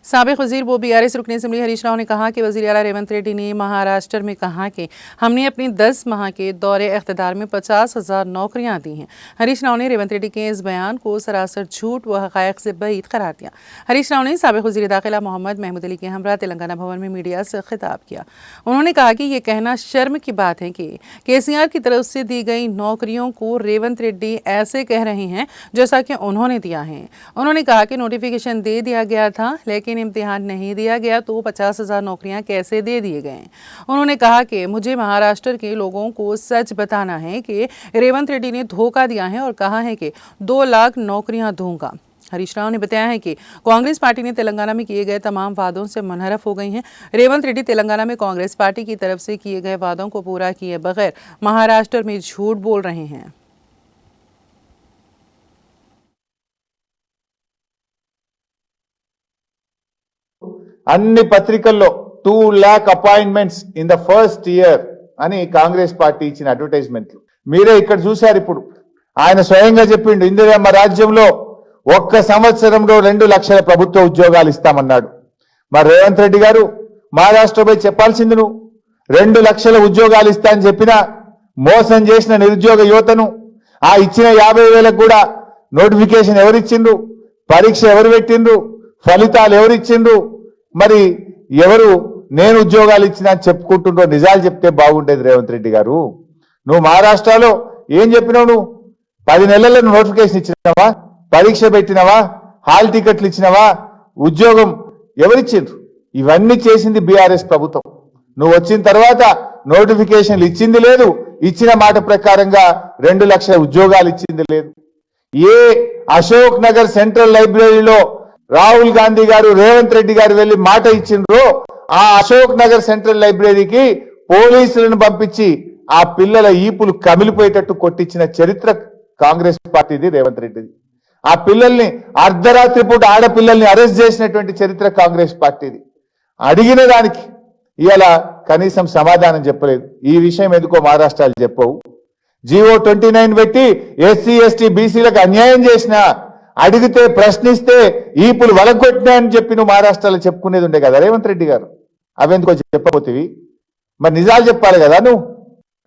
साबिक वजीर वो बीआरएस रुकन असेंबली हरीश राव ने कहा कि वजीर आला रेवंत रेड्डी ने महाराष्ट्र में कहा कि हमने अपनी 10 माह के दौरे इख्तिदार में 50,000 नौकरियां दी हैं। हरीश राव ने रेवंत रेड्डी के इस बयान को सरासर झूठ व हक़ाइक़ से बईद करार दिया। हरीश राव ने साबिक वजीर दाखिला मोहम्मद महमूद अली के हमरा तेलंगाना भवन में मीडिया से खिताब किया। उन्होंने कहा कि ये कहना शर्म की बात है कि केसीआर की तरफ से दी गई नौकरियों को रेवंत रेड्डी ऐसे कह रहे हैं जैसा कि उन्होंने दिया है। उन्होंने कहा कि नोटिफिकेशन दे दिया गया था लेकिन इम्तिहान नहीं दिया गया तो 50,000 नौकरियां कैसे दे दिए गए। उन्होंने कहा कि मुझे महाराष्ट्र के लोगों को सच बताना है कि रेवंत रेड्डी ने धोखा दिया है और कहा है कि 2 लाख नौकरियां दूंगा। हरीश राव ने बताया है कि कांग्रेस पार्टी ने तेलंगाना में किए गए तमाम वादों से मुनहरफ हो गई हैं। रेवंत रेड्डी तेलंगाना में कांग्रेस पार्टी की तरफ से किए गए वादों को पूरा किए बगैर महाराष्ट्र में झूठ बोल रहे हैं। అన్ని పత్రికల్లో 2 lakh appointments in the first year అని కాంగ్రెస్ పార్టీ ఇచ్చిన అడ్వర్టైజ్మెంట్లు మీరే ఇక్కడ చూశారు. ఇప్పుడు ఆయన స్వయంగా చెప్పిండు ఇందిరమ్మ రాజ్యంలో ఒక్క సంవత్సరంలో 2 లక్షల ప్రభుత్వ ఉద్యోగాలు ఇస్తామన్నాడు. మరి రేవంత్ రెడ్డి గారు మహారాష్ట్ర పోయి చెప్పాల్సింది నువ్వు 2 లక్షల ఉద్యోగాలు ఇస్తా అని చెప్పినా మోసం చేసిన నిరుద్యోగ యువతను ఆ ఇచ్చిన 50,000కు కూడా నోటిఫికేషన్ ఎవరిచ్చిండ్రు, పరీక్ష ఎవరు పెట్టిండ్రు, ఫలితాలు ఎవరిచ్చిండ్రు, మరి ఎవరు నేను ఉద్యోగాలు ఇచ్చినా చెప్పుకుంటుండ్రో నిజాలు చెప్తే బాగుండేది. రేవంత్ రెడ్డి గారు నువ్వు మహారాష్ట్రలో ఏం చెప్పినావు? నువ్వు 10 నెలల్లో నోటిఫికేషన్ ఇచ్చినావా, పరీక్ష పెట్టినావా, హాల్ టికెట్లు ఇచ్చినావా, ఉద్యోగం ఎవరిచ్చిండ్రు? ఇవన్నీ చేసింది బీఆర్ఎస్ ప్రభుత్వం. నువ్వు వచ్చిన తర్వాత నోటిఫికేషన్లు ఇచ్చింది లేదు, ఇచ్చిన మాట ప్రకారంగా 2 లక్షల ఉద్యోగాలు ఇచ్చింది లేదు. ఏ అశోక్ నగర్ సెంట్రల్ లైబ్రరీలో రాహుల్ గాంధీ గారు రేవంత్ రెడ్డి గారు వెళ్లి మాట ఇచ్చిండ్రో ఆ అశోక్ నగర్ సెంట్రల్ లైబ్రరీకి పోలీసులను పంపించి ఆ పిల్లల ఈపులు కమిలిపోయేటట్టు కొట్టించిన చరిత్ర కాంగ్రెస్ పార్టీది, రేవంత్ రెడ్డిది. ఆ పిల్లల్ని అర్ధరాత్రి పూట ఆడపిల్లల్ని అరెస్ట్ చేసినటువంటి చరిత్ర కాంగ్రెస్ పార్టీది. అడిగిన దానికి ఇవాళ కనీసం సమాధానం చెప్పలేదు. ఈ విషయం ఎందుకో మహారాష్ట్రలో చెప్పవు. జీవో 29 పెట్టి ఎస్సీ ఎస్టీ బీసీలకు అన్యాయం చేసిన, అడిగితే ప్రశ్నిస్తే ఈపులు వలగొట్టినాయని చెప్పి నువ్వు మహారాష్ట్రలో చెప్పుకునేది ఉండే కదా రేవంత్ రెడ్డి గారు. అవెందుకో చెప్పబోతివి? మరి నిజాలు చెప్పాలి కదా నువ్వు.